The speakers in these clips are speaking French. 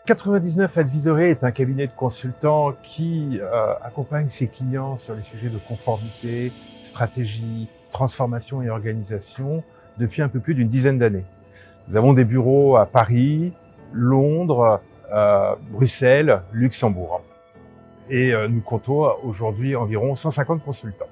99 Advisory est un cabinet de consultants qui accompagne ses clients sur les sujets de conformité, stratégie, transformation et organisation depuis un peu plus d'une dizaine d'années. Nous avons des bureaux à Paris, Londres, Bruxelles, Luxembourg. Et nous comptons aujourd'hui environ 150 consultants.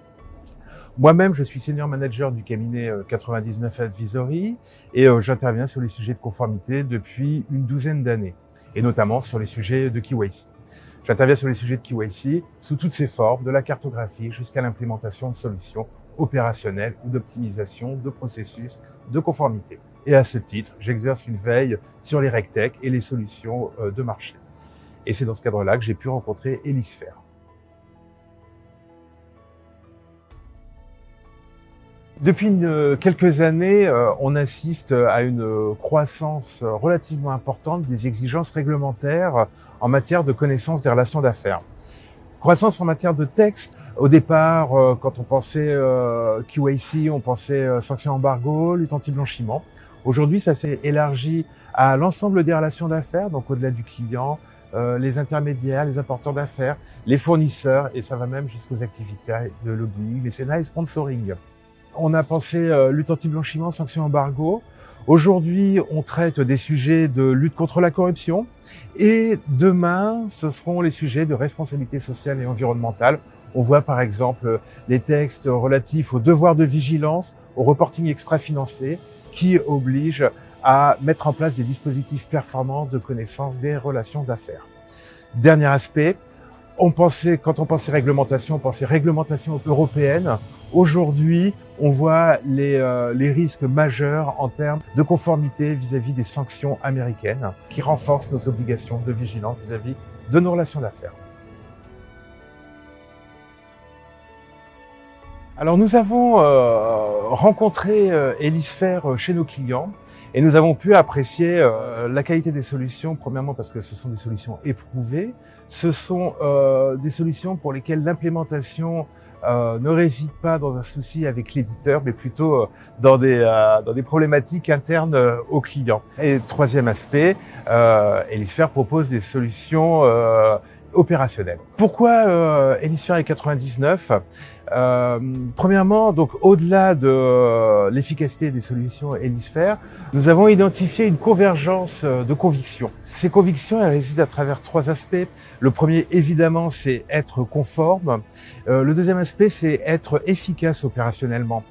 Moi-même, je suis senior manager du cabinet 99 Advisory et j'interviens sur les sujets de conformité depuis une douzaine d'années, et notamment sur les sujets de KYC. J'interviens sur les sujets de KYC sous toutes ses formes, de la cartographie jusqu'à l'implémentation de solutions opérationnelles ou d'optimisation de processus de conformité. Et à ce titre, j'exerce une veille sur les RegTech et les solutions de marché. Et c'est dans ce cadre-là que j'ai pu rencontrer Elisfer. Depuis quelques années, on assiste à une croissance relativement importante des exigences réglementaires en matière de connaissance des relations d'affaires. Croissance en matière de texte. Au départ, quand on pensait KYC, on pensait sanctions embargo, lutte anti-blanchiment. Aujourd'hui, ça s'est élargi à l'ensemble des relations d'affaires, donc au-delà du client, les intermédiaires, les apporteurs d'affaires, les fournisseurs, et ça va même jusqu'aux activités de lobbying, mécénat et sponsoring. On a pensé lutte anti-blanchiment, sanctions embargo. Aujourd'hui, on traite des sujets de lutte contre la corruption. Et demain, ce seront les sujets de responsabilité sociale et environnementale. On voit par exemple les textes relatifs au devoir de vigilance, au reporting extra-financier, qui obligent à mettre en place des dispositifs performants de connaissance des relations d'affaires. Dernier aspect, quand on pensait réglementation, on pensait réglementation européenne. Aujourd'hui, on voit les risques majeurs en termes de conformité vis-à-vis des sanctions américaines qui renforcent nos obligations de vigilance vis-à-vis de nos relations d'affaires. Alors nous avons rencontré Elisfer chez nos clients et nous avons pu apprécier la qualité des solutions, premièrement parce que ce sont des solutions éprouvées, ce sont des solutions pour lesquelles l'implémentation ne réside pas dans un souci avec l'éditeur, mais plutôt dans des problématiques internes aux clients. Et troisième aspect, Elisfer propose des solutions opérationnelles. Pourquoi Elisfer et 99 ? Premièrement, donc au-delà de l'efficacité des solutions Elisfer, nous avons identifié une convergence de convictions. Ces convictions, elles résident à travers trois aspects. Le premier, évidemment, c'est être conforme. Le deuxième aspect, c'est être efficace opérationnellement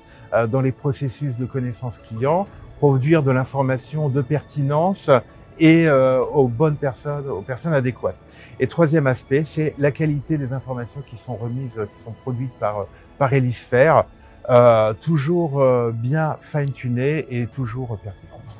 dans les processus de connaissance client, produire de l'information de pertinence et aux bonnes personnes, aux personnes adéquates. Et troisième aspect, c'est la qualité des informations qui sont remises, qui sont produites par Elisfer, toujours bien fine-tunées et toujours pertinentes.